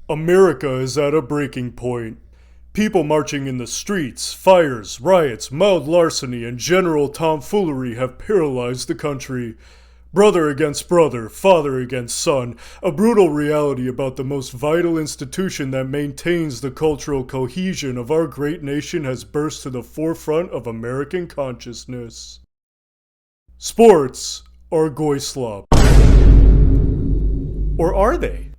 America is at a breaking point. People marching in the streets, fires, riots, mild larceny, and general tomfoolery have paralyzed the country. Brother against brother, father against son, a brutal reality about the most vital institution that maintains the cultural cohesion of our great nation has burst to the forefront of American consciousness. Sports are goy slop. Or are they?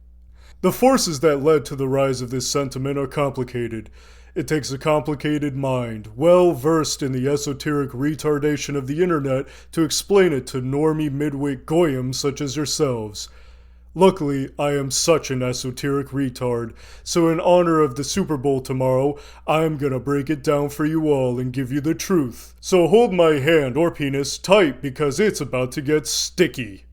The forces that led to the rise of this sentiment are complicated. It takes a complicated mind, well versed in the esoteric retardation of the internet, to explain it to normie midweight goyim such as yourselves. Luckily, I am such an esoteric retard, so in honor of the Super Bowl tomorrow, I'm gonna break it down for you all and give you the truth. So hold my hand or penis tight because it's about to get sticky.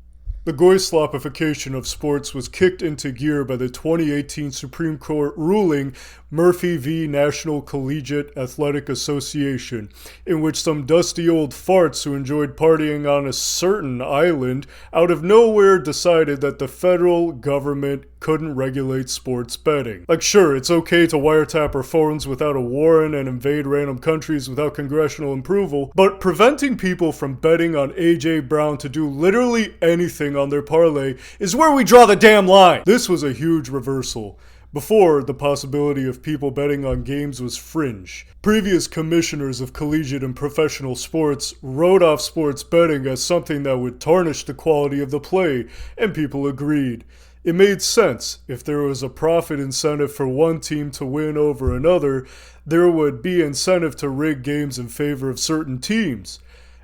The goy slopification of sports was kicked into gear by the 2018 Supreme Court ruling Murphy v. National Collegiate Athletic Association, in which some dusty old farts who enjoyed partying on a certain island out of nowhere decided that the federal government couldn't regulate sports betting. Like, sure, it's okay to wiretap our phones without a warrant and invade random countries without congressional approval, but preventing people from betting on A.J. Brown to do literally anything on their parlay is where we draw the damn line. This was a huge reversal. Before, the possibility of people betting on games was fringe. Previous commissioners of collegiate and professional sports wrote off sports betting as something that would tarnish the quality of the play, and people agreed. It made sense. If there was a profit incentive for one team to win over another, there would be incentive to rig games in favor of certain teams.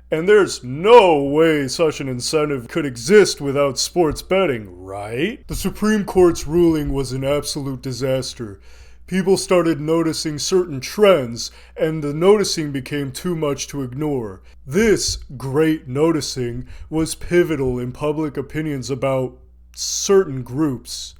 And there's no way such an incentive could exist without sports betting, right? The Supreme Court's ruling was an absolute disaster. People started noticing certain trends, and the noticing became too much to ignore. This great noticing was pivotal in public opinions about certain groups.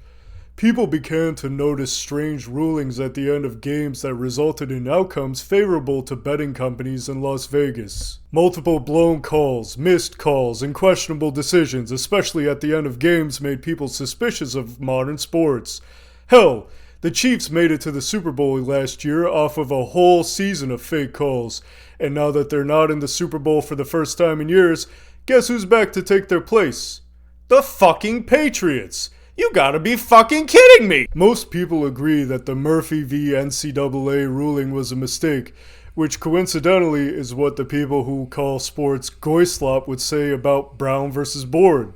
People began to notice strange rulings at the end of games that resulted in outcomes favorable to betting companies in Las Vegas. Multiple blown calls, missed calls, and questionable decisions, especially at the end of games, made people suspicious of modern sports. Hell, the Chiefs made it to the Super Bowl last year off of a whole season of fake calls. And now that they're not in the Super Bowl for the first time in years, guess who's back to take their place? The fucking Patriots! You gotta be fucking kidding me! Most people agree that the Murphy v. NCAA ruling was a mistake, which coincidentally is what the people who call sports goy slop would say about Brown versus Board.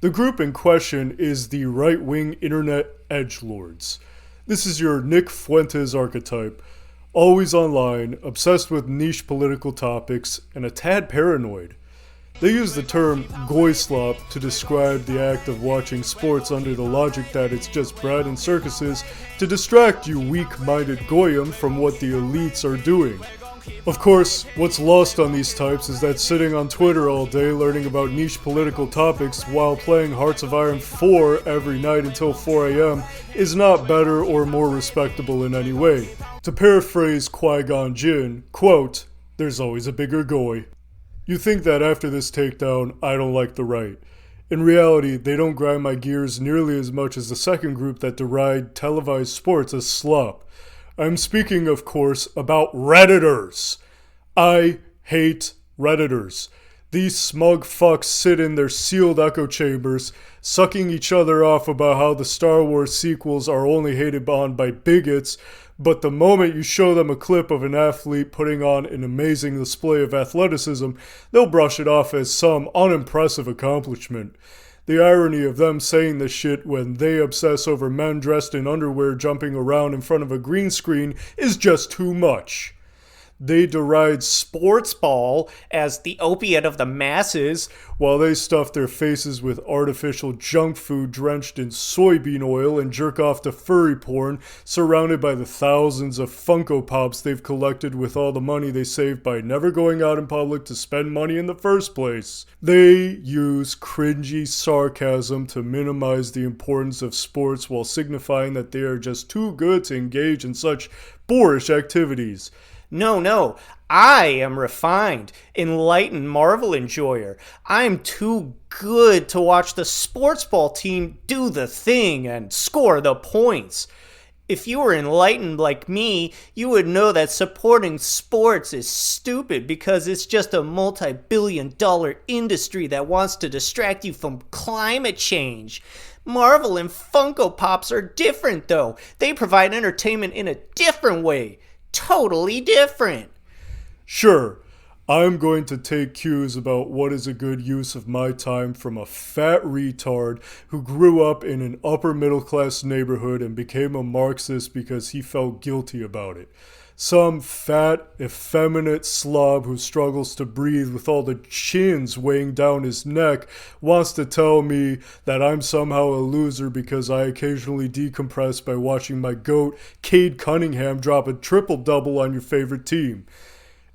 The group in question is the right-wing internet edgelords. This is your Nick Fuentes archetype. Always online, obsessed with niche political topics, and a tad paranoid. They use the term goy slop to describe the act of watching sports under the logic that it's just bread and circuses to distract you weak-minded goyim from what the elites are doing. Of course, what's lost on these types is that sitting on Twitter all day learning about niche political topics while playing Hearts of Iron 4 every night until 4 a.m. is not better or more respectable in any way. To paraphrase Qui-Gon Jinn, quote, "There's always a bigger goy." You think that after this takedown, I don't like the right. In reality, they don't grind my gears nearly as much as the second group that deride televised sports as slop. I'm speaking, of course, about Redditors. I hate Redditors. These smug fucks sit in their sealed echo chambers, sucking each other off about how the Star Wars sequels are only hated on by bigots, but the moment you show them a clip of an athlete putting on an amazing display of athleticism, they'll brush it off as some unimpressive accomplishment. The irony of them saying this shit when they obsess over men dressed in underwear jumping around in front of a green screen is just too much. They deride sports ball as the opiate of the masses, while they stuff their faces with artificial junk food drenched in soybean oil and jerk off to furry porn, surrounded by the thousands of Funko Pops they've collected with all the money they saved by never going out in public to spend money in the first place. They use cringy sarcasm to minimize the importance of sports while signifying that they are just too good to engage in such boorish activities. No. I am refined, enlightened Marvel enjoyer. I'm too good to watch the sports ball team do the thing and score the points. If you were enlightened like me, you would know that supporting sports is stupid because it's just a multi-billion-dollar industry that wants to distract you from climate change. Marvel and Funko Pops are different though. They provide entertainment in a different way. Totally different. Sure, I'm going to take cues about what is a good use of my time from a fat retard who grew up in an upper middle class neighborhood and became a Marxist because he felt guilty about it. Some fat, effeminate slob who struggles to breathe with all the chins weighing down his neck wants to tell me that I'm somehow a loser because I occasionally decompress by watching my GOAT, Cade Cunningham, drop a triple-double on your favorite team.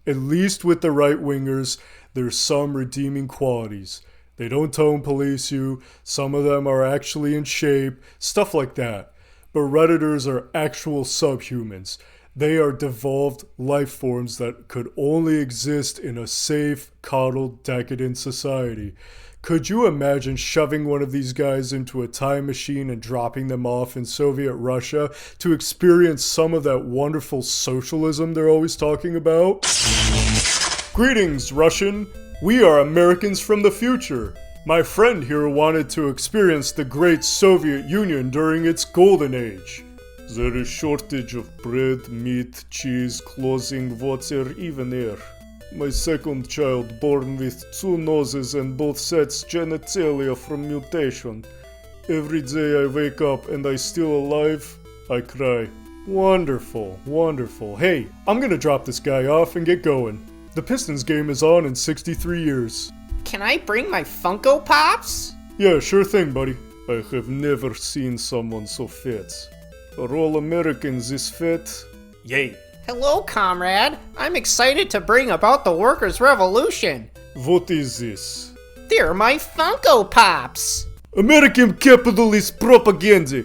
At least with the right-wingers, there's some redeeming qualities. They don't tone police you, some of them are actually in shape, stuff like that. But Redditors are actual subhumans. They are devolved life forms that could only exist in a safe, coddled, decadent society. Could you imagine shoving one of these guys into a time machine and dropping them off in Soviet Russia to experience some of that wonderful socialism they're always talking about? Greetings, Russian. We are Americans from the future. My friend here wanted to experience the great Soviet Union during its golden age. There is shortage of bread, meat, cheese, clothing, water, even air. My second child, born with 2 noses and both sets genitalia from mutation. Every day I wake up and I still alive, I cry. Wonderful, wonderful. Hey, I'm gonna drop this guy off and get going. The Pistons game is on in 63 years. Can I bring my Funko Pops? Yeah, sure thing, buddy. I have never seen someone so fat. Are all Americans this fat? Yay. Hello, comrade. I'm excited to bring about the workers' revolution. What is this? They're my Funko Pops. American capitalist propaganda.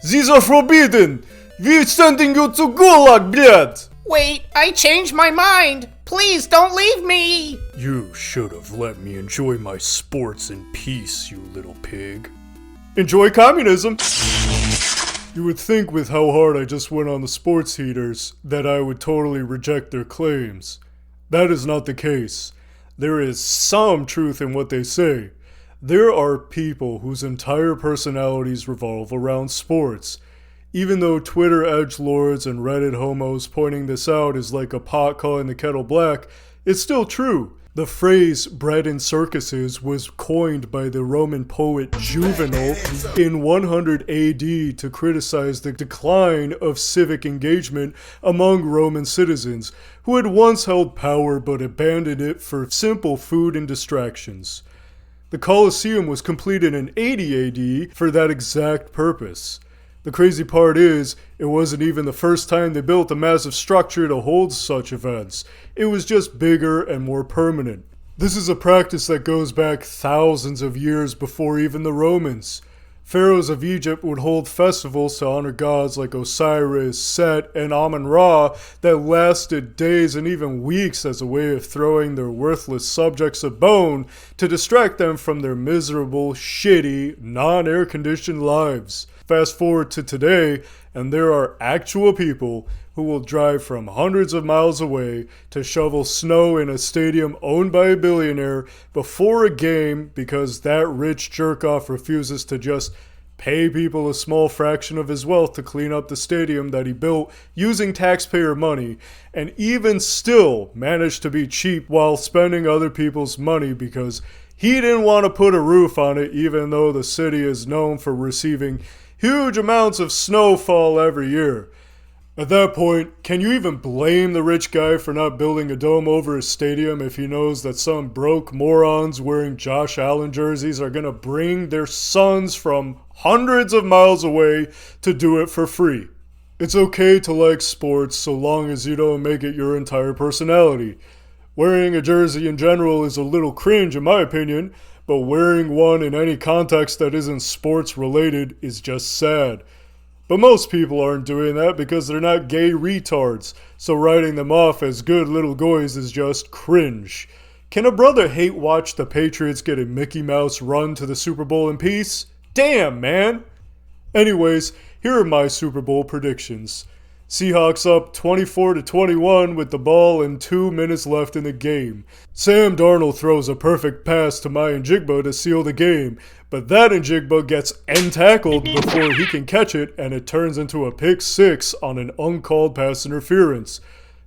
These are forbidden. We're sending you to Gulag, блядь. Wait, I changed my mind. Please don't leave me. You should have let me enjoy my sports in peace, you little pig. Enjoy communism. You would think with how hard I just went on the sports heaters that I would totally reject their claims. That is not the case. There is some truth in what they say. There are people whose entire personalities revolve around sports. Even though Twitter edgelords and Reddit homos pointing this out is like a pot calling the kettle black, it's still true. The phrase "bred in circuses" was coined by the Roman poet Juvenal in 100 AD to criticize the decline of civic engagement among Roman citizens, who had once held power but abandoned it for simple food and distractions. The Colosseum was completed in 80 AD for that exact purpose. The crazy part is, it wasn't even the first time they built a massive structure to hold such events. It was just bigger and more permanent. This is a practice that goes back thousands of years before even the Romans. Pharaohs of Egypt would hold festivals to honor gods like Osiris, Set, and Amun-Ra that lasted days and even weeks as a way of throwing their worthless subjects a bone to distract them from their miserable, shitty, non-air-conditioned lives. Fast forward to today, and there are actual people who will drive from hundreds of miles away to shovel snow in a stadium owned by a billionaire before a game because that rich jerk-off refuses to just pay people a small fraction of his wealth to clean up the stadium that he built using taxpayer money, and even still managed to be cheap while spending other people's money because he didn't want to put a roof on it, even though the city is known for receiving huge amounts of snowfall every year. At that point, can you even blame the rich guy for not building a dome over his stadium if he knows that some broke morons wearing Josh Allen jerseys are going to bring their sons from hundreds of miles away to do it for free? It's okay to like sports so long as you don't make it your entire personality. Wearing a jersey in general is a little cringe in my opinion, but wearing one in any context that isn't sports related is just sad. But most people aren't doing that because they're not gay retards, so writing them off as good little goys is just cringe. Can a brother hate watch the Patriots get a Mickey Mouse run to the Super Bowl in peace? Damn, man! Anyways, here are my Super Bowl predictions. Seahawks up 24-21 with the ball and 2 minutes left in the game. Sam Darnold throws a perfect pass to Mayan Jigba to seal the game, but that Njigba gets end-tackled before he can catch it, and it turns into a pick six on an uncalled pass interference.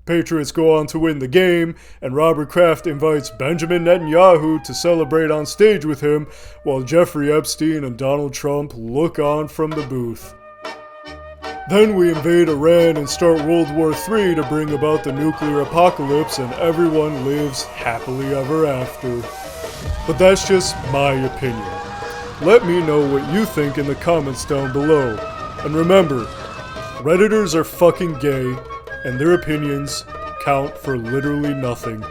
Patriots go on to win the game, and Robert Kraft invites Benjamin Netanyahu to celebrate on stage with him, while Jeffrey Epstein and Donald Trump look on from the booth. Then we invade Iran and start World War III to bring about the nuclear apocalypse, and everyone lives happily ever after. But that's just my opinion. Let me know what you think in the comments down below. And remember, Redditors are fucking gay, and their opinions count for literally nothing.